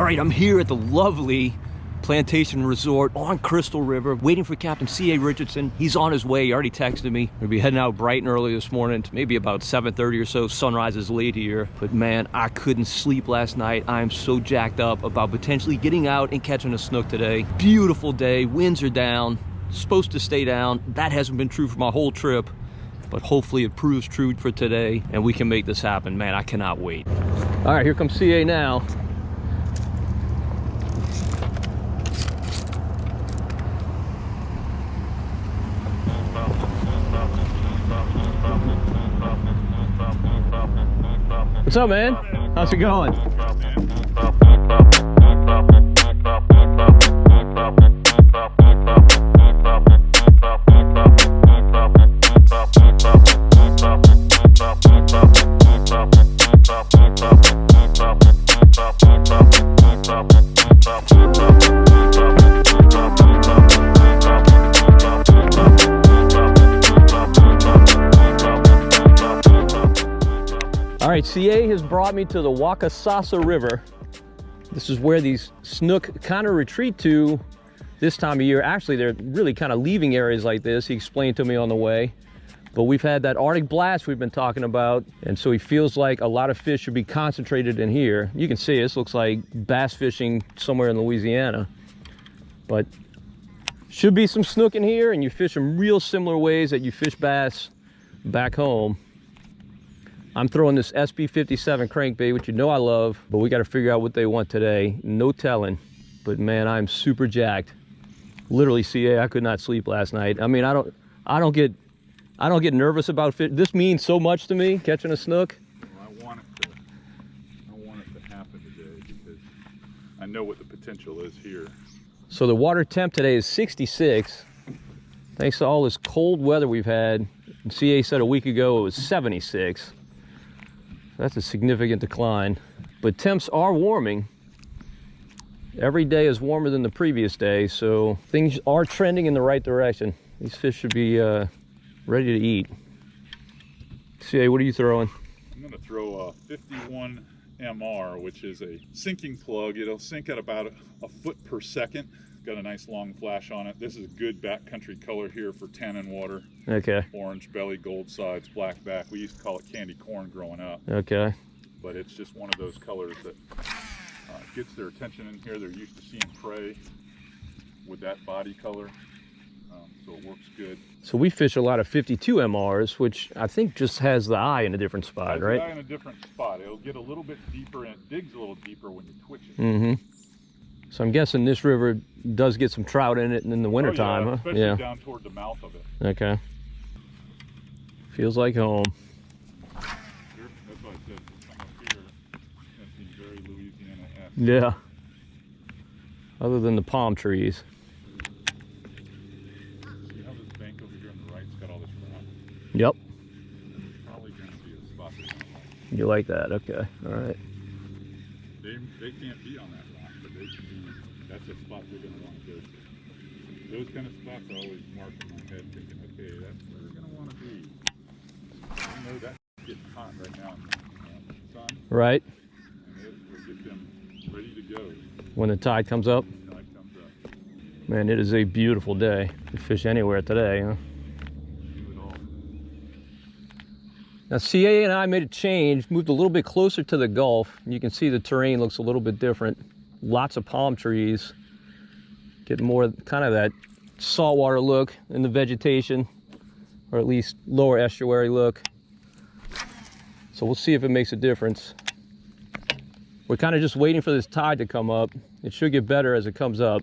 All right, I'm here at the lovely Plantation Resort on Crystal River, waiting for Captain C.A. Richardson. He's on his way. He already texted me. We'll be heading out bright and early this morning, maybe about 7:30 or so. Sunrise is late here. But man, I couldn't sleep last night. I am so jacked up about potentially getting out and catching a snook today. Beautiful day, winds are down, supposed to stay down. That hasn't been true for my whole trip, but hopefully it proves true for today and we can make this happen. Man, I cannot wait. All right, here comes CA now. What's up, man? How's it going? All right, CA has brought me to the Wacasassa River. This is where these snook kind of retreat to this time of year. Actually, they're really kind of leaving areas like this. He explained to me on the way. But we've had that Arctic blast we've been talking about, and so he feels like a lot of fish should be concentrated in here. You can see this looks like bass fishing somewhere in Louisiana. But should be some snook in here, and you fish them real similar ways that you fish bass back home. I'm throwing this SB57 crankbait, which you know I love, but we got to figure out what they want today. No telling, but man, I'm super jacked. Literally, CA, I could not sleep last night. I mean, I don't get nervous about fish. This means so much to me, catching a snook. Well, I want it to happen today because I know what the potential is here. So the water temp today is 66. Thanks to all this cold weather we've had. And CA said a week ago it was 76. That's a significant decline, but temps are warming. Every day is warmer than the previous day, so things are trending in the right direction. These fish should be ready to eat. CA, what are you throwing? I'm going to throw a 51 MR, which is a sinking plug. It'll sink at about a foot per second. Got a nice long flash on it. This is a good backcountry color here for tannin water. Okay. Orange belly, gold sides, black back. We used to call it candy corn growing up. Okay. But it's just one of those colors that gets their attention in here. They're used to seeing prey with that body color, so it works good. So we fish a lot of 52 MRs, which I think just has the eye in a different spot, right? The eye in a different spot. It'll get a little bit deeper and it digs a little deeper when you twitch it. Mm-hmm. So I'm guessing this river does get some trout in it in the wintertime, huh? Especially down toward the mouth of it. Okay. Feels like home. That's why I said up here, that seems very Louisiana-esque. Yeah. Other than the palm trees. See how this bank over here on the right's got all this rock? Yep. There's probably going to be a spot they're going to like. You like that? Okay. All right. They can't be on that rock, but they can be. That's a spot they're going to want to go to. Those kind of spots I always mark in my head, thinking, okay, that's where they're going to want to be. I know that's getting hot right now in the sun. Right. And it will get them ready to go. When the tide comes up. When the tide comes up. Man, it is a beautiful day to fish anywhere today, huh? Do it all. Now, CA and I made a change, moved a little bit closer to the Gulf. You can see the terrain looks a little bit different. Lots of palm trees. Getting more kind of that saltwater look in the vegetation, or at least lower estuary look. So we'll see if it makes a difference. We're kind of just waiting for this tide to come up. It should get better as it comes up.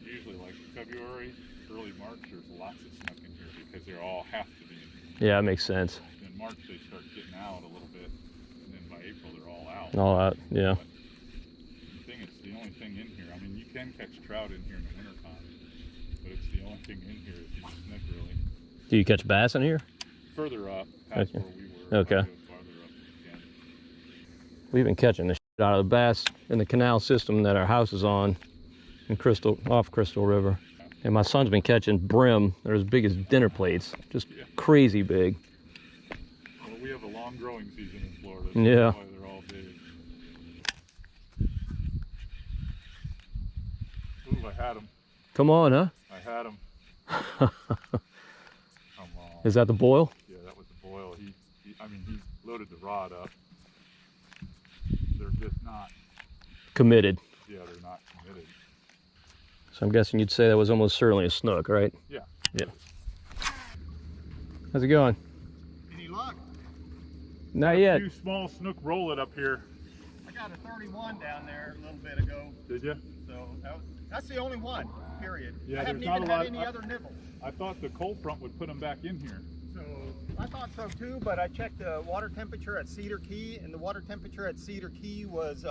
Usually like February, early March, there's lots of snook in here because they all have to be in here. Yeah, that makes sense. In March they start getting out a little bit, and then by April they're all out. All out, yeah. But it's the only thing in here. I mean, you can catch trout in here in the wintertime, but it's the only thing in here is the snook, really. Do you catch bass in here? Further up, past where we were. Okay. We've been catching the shit out of the bass in the canal system that our house is on in off Crystal River. And my son's been catching brim. They're as big as dinner plates, just crazy big. Well, we have a long growing season in Florida. So yeah. That's why they're all big. had him. Come on, huh? I had him. Come on. Is that the boil? Yeah, that was the boil. I mean, he loaded the rod up. They're just not Committed. Yeah, they're not committed. So I'm guessing you'd say that was almost certainly a snook, right? Yeah. Yeah. How's it going? Any luck? Not yet. Two small snook roll it up here. I got a 31 down there a little bit ago. Did you? So that's the only one, period. Yeah, I haven't there's not even a had lot. any other nibbles. I thought the cold front would put them back in here. So I thought so too, but I checked the water temperature at Cedar Key, and the water temperature at Cedar Key was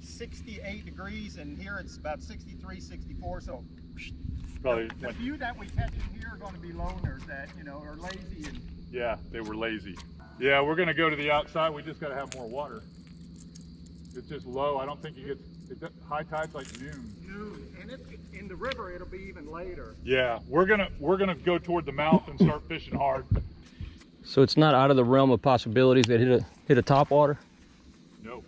68 degrees, and here it's about 63, 64. So Probably. the few that we catch in here are going to be loners that, you know, are lazy. And Yeah, they were lazy. Yeah, we're gonna go to the outside. We just gotta have more water. It's just low. I don't think you get high tide's like noon. and it's in the river. It'll be even later. Yeah, we're gonna go toward the mouth and start fishing hard. So it's not out of the realm of possibilities that hit a top water? No,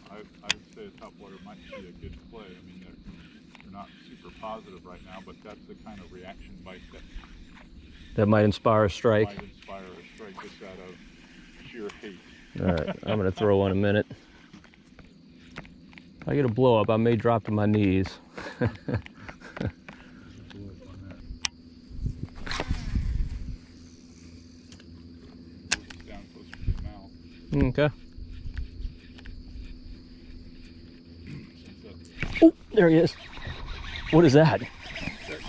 I would say a top water might be a good play. I mean, they're not super positive right now, but that's the kind of reaction bite That might inspire a strike. might inspire a strike just out of sheer hate. All right, I'm gonna throw one in a minute. If I get a blow up, I may drop to my knees. Down closer to the mouth. Okay. Oh, there he is. What is that? That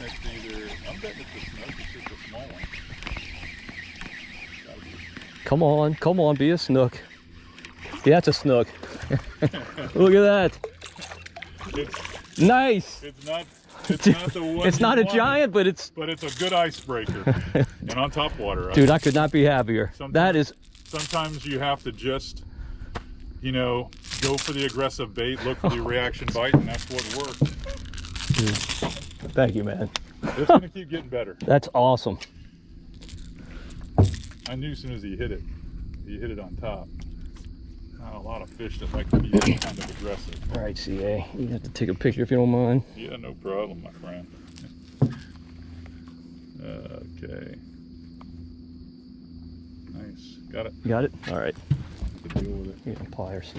next to either, I'm betting it's a snook, it's just a small one. Come on, be a snook. Yeah, it's a snook. Look at that. It's Nice. It's not the one. It's not a giant, but it's. But it's a good icebreaker. And on top water. Dude, I could not be happier. That is. Sometimes you have to just, you know, go for the aggressive bait, look for the reaction bite, and that's what worked. Dude, thank you, man. It's gonna keep getting better. That's awesome. I knew as soon as he hit it on top. Not a lot of fish that like to be that kind of aggressive. All right, CA, you have to take a picture if you don't mind. Yeah, no problem, my friend. Okay. Nice. Got it. Got it? All right. Good deal with it. Yeah, pliers.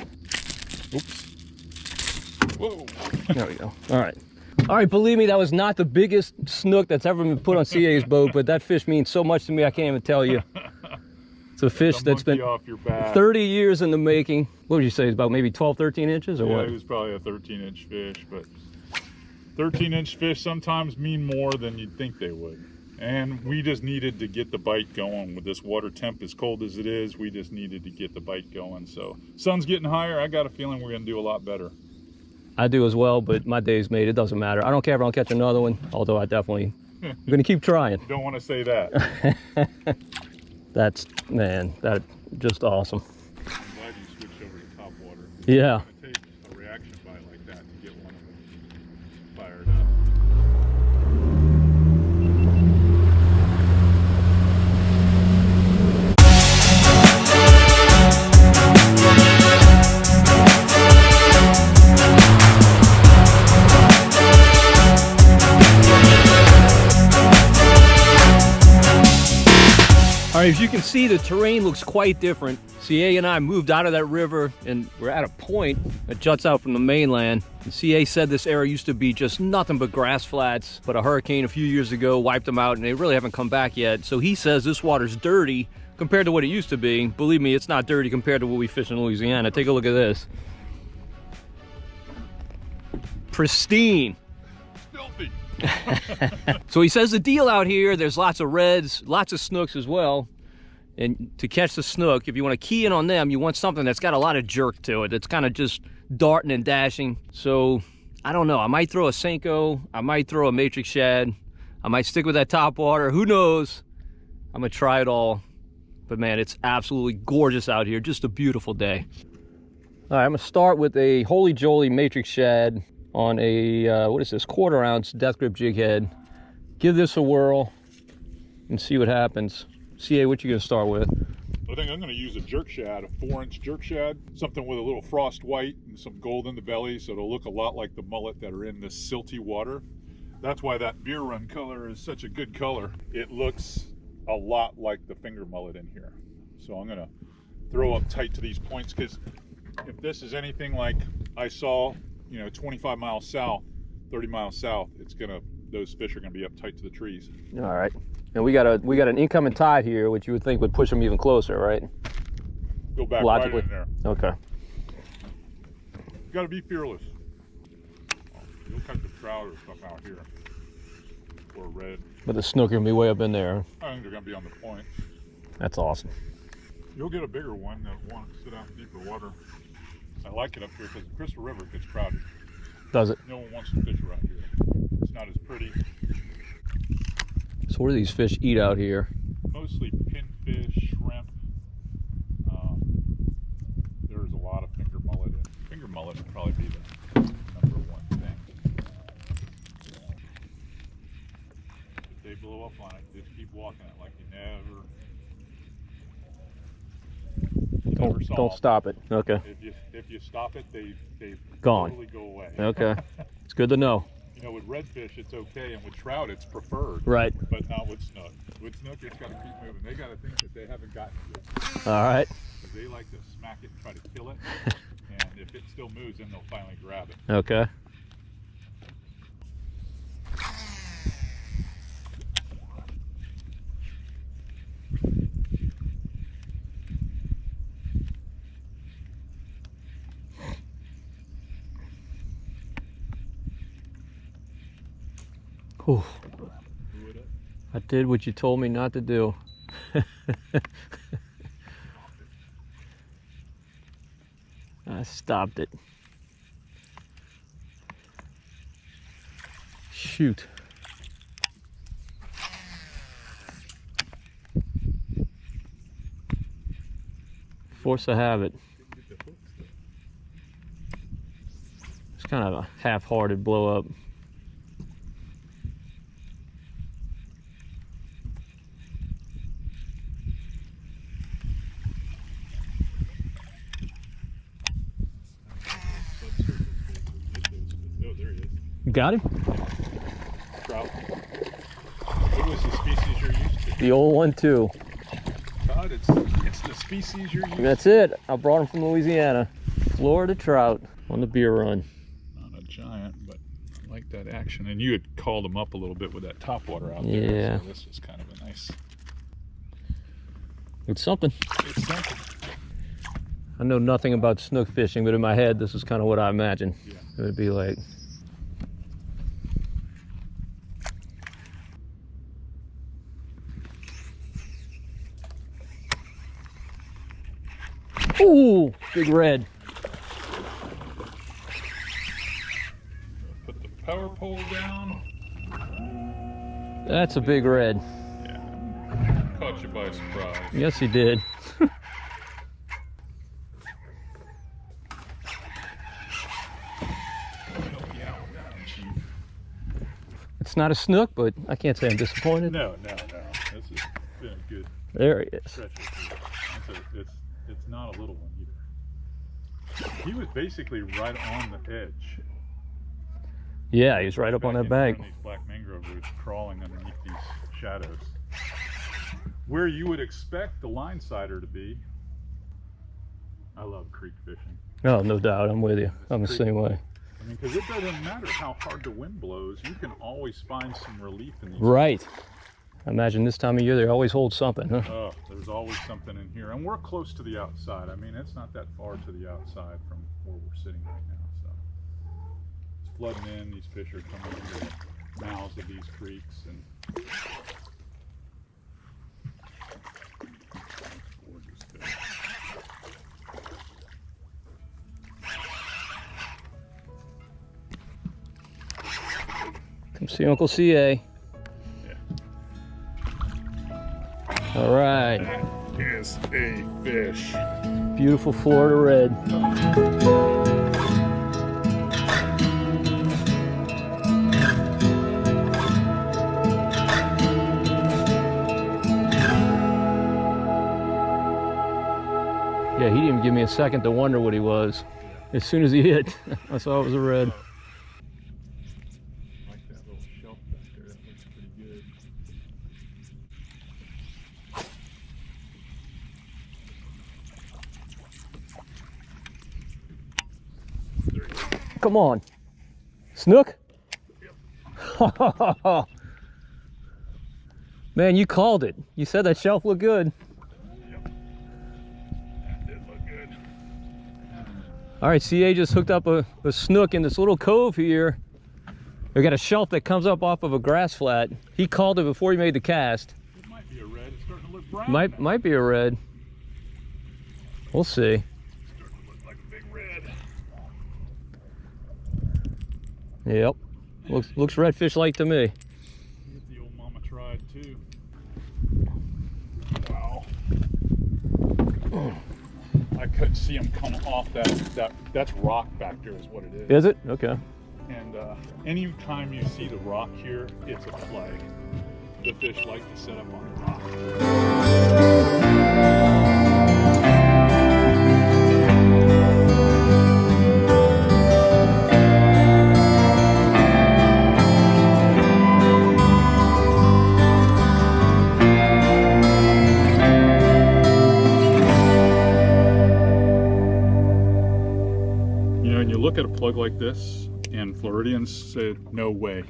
Oops. Whoa. There we go. All right. All right, believe me, that was not the biggest snook that's ever been put on CA's boat, but that fish means so much to me, I can't even tell you. It's a fish that's been off your back. 30 years in the making. What would you say, it's about maybe 12, 13 inches or Yeah, what? it was probably a 13-inch fish, but 13-inch fish sometimes mean more than you'd think they would. And we just needed to get the bite going. With this water temp as cold as it is, we just needed to get the bite going. So sun's getting higher. I got a feeling we're gonna do a lot better. I do as well, but my day's made. It doesn't matter. I don't care if I don't catch another one, although I definitely, I'm gonna keep trying. You don't want to say that. That's, man, that just awesome. I'm glad you switched over to top water. Yeah. It's gonna take a reaction bite like that to get one of them fired up. All right, as you can see, the terrain looks quite different. CA and I moved out of that river and we're at a point that juts out from the mainland. And CA said this area used to be just nothing but grass flats, but a hurricane a few years ago wiped them out and they really haven't come back yet. So he says this water's dirty compared to what it used to be. Believe me, it's not dirty compared to what we fish in Louisiana. Take a look at this. Pristine. Filthy. So he says the deal out here, there's lots of reds, lots of snooks as well. And to catch the snook, if you want to key in on them, you want something that's got a lot of jerk to it. It's kind of just darting and dashing. So I don't know, I might throw a Senko, I might throw a matrix shad, I might stick with that top water, who knows? I'm gonna try it all. But man, it's absolutely gorgeous out here, just a beautiful day. All right, I'm gonna start with a Holy Jolly matrix shad on a, what is this, 1/4 ounce death grip jig head. Give this a whirl and see what happens. CA, what you gonna start with? I think I'm going to use a jerk shad, a 4-inch jerk shad, something with a little frost white and some gold in the belly, so it'll look a lot like the mullet that are in this silty water. That's why that beer run color is such a good color. It looks a lot like the finger mullet in here. So I'm gonna throw up tight to these points, because if this is anything like I saw, you know, 25 miles south, 30 miles south, those fish are gonna be up tight to the trees. All right. And we got an incoming tide here, which you would think would push them even closer, right? Go back Logically. right in there. Okay. You gotta be fearless. You'll catch the trout or stuff out here, or red. But the snook are gonna be way up in there. I think they're gonna be on the point. That's awesome. You'll get a bigger one that wants to sit out in deeper water. I like it up here because the Crystal River gets crowded. Does it? No one wants to fish around here. It's not as pretty. So what do these fish eat out here? Mostly pinfish, shrimp. There's a lot of finger mullet. Finger mullet would probably be the number one thing. If they blow up on it, just keep walking it like you never saw Don't them. stop it. Okay. If you stop it, they Gone. totally go away. Okay. It's good to know. You know, with redfish, it's okay, and with trout, it's preferred. Right. But not with snook. With snook, it's got to keep moving. They got to think that they haven't gotten to it. All right. Because they like to smack it and try to kill it. And if it still moves, then they'll finally grab it. Okay. Whew. I did what you told me not to do. I stopped it. Shoot. Force of habit. It's kind of a half-hearted blow up. Got him? Trout. What was the species you're used to? The old one too. Todd, it's the species you're used to. That's it. I brought him from Louisiana. Florida trout on the beer run. Not a giant, but I like that action. And you had called him up a little bit with that topwater out there. Yeah. So this was kind of a nice. It's something. It's something. I know nothing about snook fishing, but in my head, this is kind of what I imagined. Yeah. It would be like. Ooh, big red. Put the power pole down. That's a big red. Yeah. Caught you by surprise. Yes, he did. It's not a snook, but I can't say I'm disappointed. No. This has been a good There he is. stretch. It's not a little one either. He was basically right on the edge. Yeah, he's right up on that bank. These black mangrove roots crawling underneath these shadows. Where you would expect the line sider to be. I love creek fishing. Oh, no doubt. I'm with you. I'm the same way. I mean, because it doesn't matter how hard the wind blows, you can always find some relief in these. Right. I imagine this time of year they always hold something, huh? Oh, there's always something in here. And we're close to the outside. I mean, it's not that far to the outside from where we're sitting right now. So it's flooding in. These fish are coming into the mouths of these creeks. And gorgeous fish. Come see Uncle CA. All right. That is a fish. Beautiful Florida red. Yeah, he didn't even give me a second to wonder what he was. As soon as he hit, I saw it was a red. Like that little shell Come on. Snook? Man, you called it. You said that shelf looked good. Yep. That did look good. All right, CA just hooked up a snook in this little cove here. We got a shelf that comes up off of a grass flat. He called it before he made the cast. It might be a red. It's starting to look brown. Might be a red. We'll see. It's starting to look like a big red. Yep. Looks redfish like to me. Get the old mama tried too. Wow. I could see him come off that's rock back there is what it is. Is it? Okay. And any time you see the rock here, it's a flag. The fish like to set up on the rock. Look at a plug like this, and Floridians said, no way.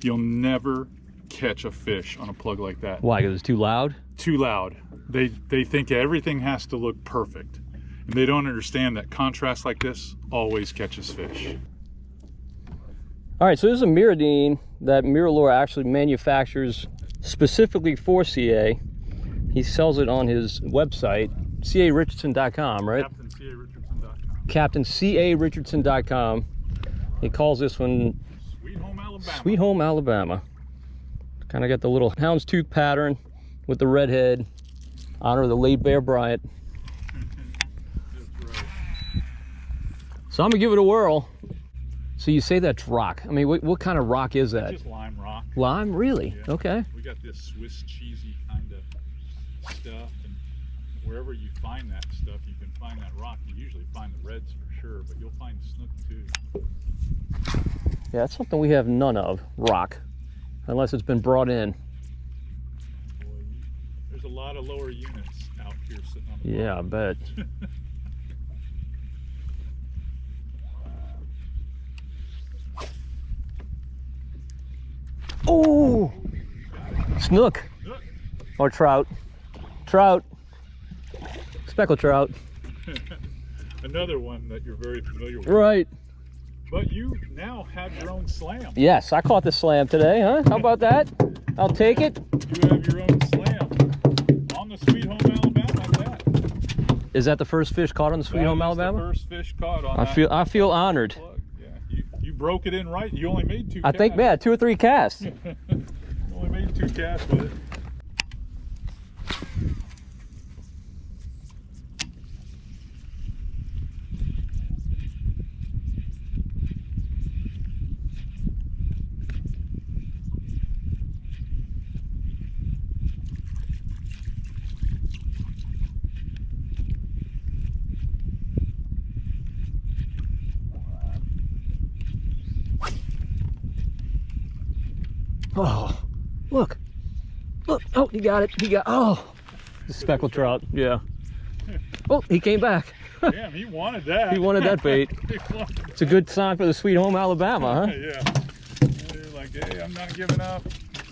You'll never catch a fish on a plug like that. Why? Because it's too loud? Too loud. They think everything has to look perfect. And they don't understand that contrast like this always catches fish. All right, so this is a Miradine that Miralure actually manufactures specifically for CA. He sells it on his website, carichardsson.com, right? CaptainCaRichardson.com. He calls this one Sweet Home Alabama. Sweet Home Alabama. Kind of got the little houndstooth pattern with the red head. Honor of the late Bear Bryant. That's right. So I'm gonna give it a whirl. So you say that's rock. I mean, what kind of rock is that? Just lime rock. Lime? Really? Yeah. Okay. We got this Swiss cheesy kind of stuff, and wherever you find that stuff, you can find that rock. You usually find the reds for sure, but you'll find snook too. Yeah, that's something we have none of, rock, unless it's been brought in. Boy, there's a lot of lower units out here sitting on the Yeah, I bet. Oh, snook or trout. Speckled trout. Another one that you're very familiar with. Right. But you now have your own slam. Yes, I caught the slam today, huh? How about that? I'll take it. You have your own slam on the Sweet Home Alabama at that. Is that the first fish caught on the Sweet Home Alabama? The first fish caught on I feel honored. Plug. Yeah, you broke it in right. You only made 2 casts. I think, yeah, 2 or 3 casts. You only made 2 casts with it. Oh, look. Oh, he got it. Oh, the speckled trout. Yeah. Oh, he came back. Damn, he wanted that. He wanted that bait. It's a good sign for the Sweet Home Alabama, huh? Yeah. They're like, hey, I'm not giving up.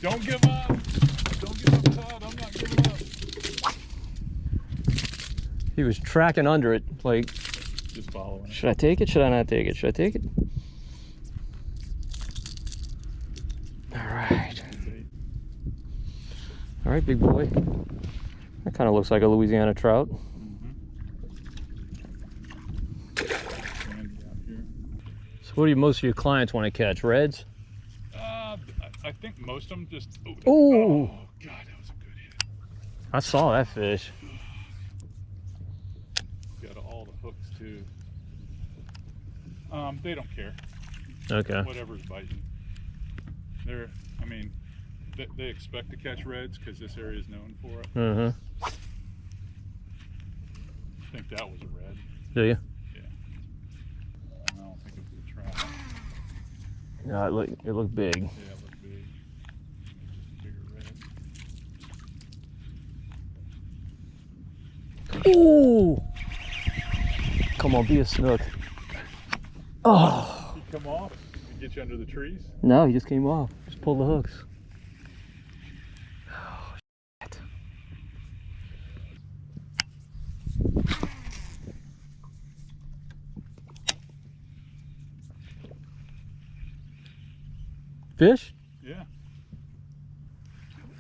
Don't give up. Don't give up, Todd. I'm not giving up. He was tracking under it, like, just following it. Should I take it? Should I not take it? Should I take it? All right, big boy. That kind of looks like a Louisiana trout. So what do most of your clients want to catch? Reds? I think most of them just... Oh, God, that was a good hit. I saw that fish. Got all the hooks too. They don't care. Okay. Whatever's biting. They expect to catch reds because this area is known for it. Mm-hmm. I think that was a red. Do you? Yeah. I don't think it was a trout. No, it looked big. Yeah, it looked big. Just a bigger red. Ooh! Come on, be a snook. Oh! He come off and get you under the trees? No, he just came off. Just pulled the hooks. Oh, shit. Fish? Yeah.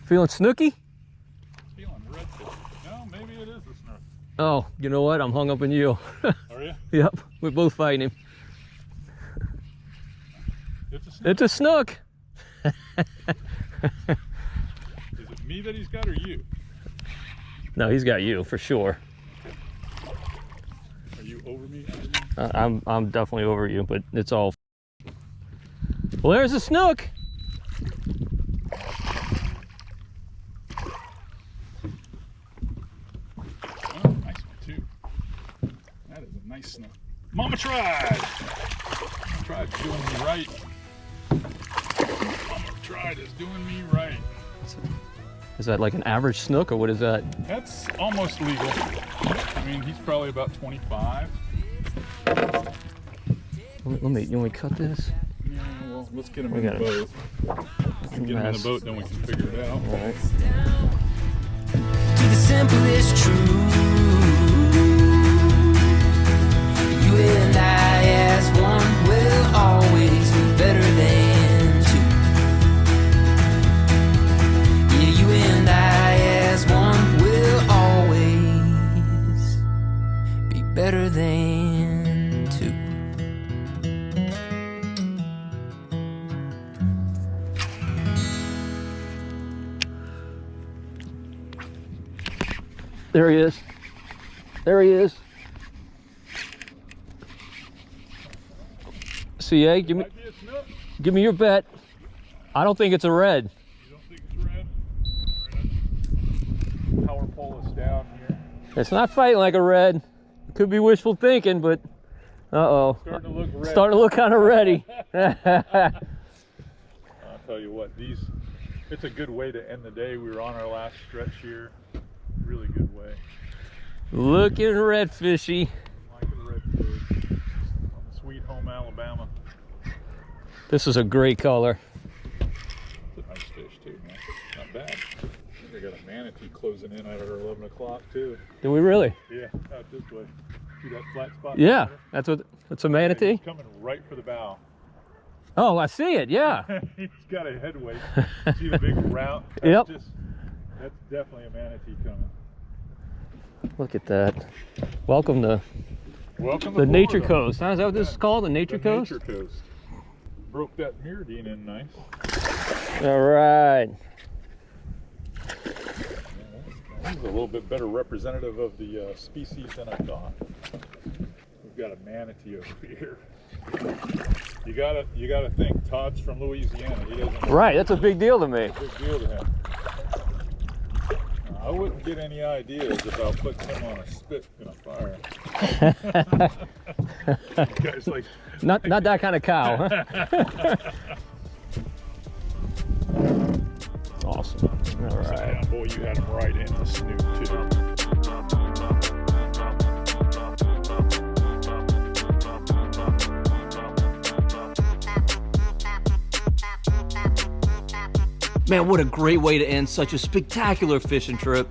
Feeling snooky? Feeling redfish. No, maybe it is a snook. Oh, you know what? I'm hung up on you. Are you? Yep, we're both fighting him. It's a snook. It's a snook. Is it me that he's got or you? No, he's got you for sure. Are you over me? Under me? I'm definitely over you, but it's all. Well, there's a snook. Oh, nice one too. That is a nice snook. Mama tried. Mama tried doing me right. Mama tried is doing me right. Is that like an average snook or what is that? That's almost legal. I mean, he's probably about 25. You want me to cut this? Yeah, well, let's get him We in the gotta- boat. Get him in the boat, then we can figure it out. All right. To the simplest truth, you and I as one will always be better than two. Yeah, you and I as one will always be better than two. There he is. There he is. CA, give me Might be a snook. give me your bet. I don't think it's a red. You don't think it's red? Red. Power pole is down here. It's not fighting like a red. It could be wishful thinking, but uh-oh. Starting to look red. Starting to look kind of ready. I'll tell you what, it's a good way to end the day. We were on our last stretch here. Really good way. Looking red fishy. Like a redfish on the Sweet Home, Alabama. This is a great color. It's a nice fish too, man. Not bad. I got a manatee closing in at our 11 o'clock too. Do we really? Yeah, out this way. See that flat spot? Yeah, there? that's a manatee. He's coming right for the bow. Oh, I see it. Yeah. He's got a headway. See the big route? Yep. That's definitely a manatee coming. Look at that. Welcome to Welcome to the Nature Florida. Coast. Huh? Is that what this is called? The Nature Coast? Nature Coast. Broke that mirrodine in nice. All right. He's a little bit better representative of the species than I thought. We've got a manatee over here. You gotta think. Todd's from Louisiana. He doesn't. Right, that's a big deal to me. Big deal to him. I wouldn't get any ideas about putting him on a spit in a fire. Guys like. Not that kind of cow, huh? Awesome. All right. Yeah, boy, you had him right in the snoot too. Man, what a great way to end such a spectacular fishing trip.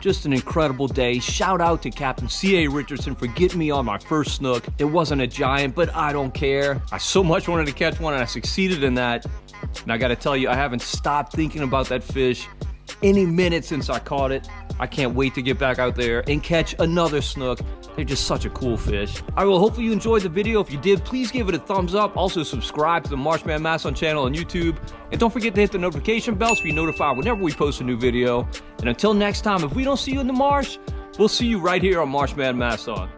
Just an incredible day. Shout out to Captain C.A. Richardson for getting me on my first snook. It wasn't a giant, but I don't care. I so much wanted to catch one and I succeeded in that. And I gotta tell you, I haven't stopped thinking about that fish any minute since I caught it. I can't wait to get back out there and catch another snook. They're just such a cool fish. All right, well, hopefully you enjoyed the video. If you did, please give it a thumbs up. Also, subscribe to the Marshman Masson channel on YouTube. And don't forget to hit the notification bell so you're notified whenever we post a new video. And until next time, if we don't see you in the marsh, we'll see you right here on Marshman Masson.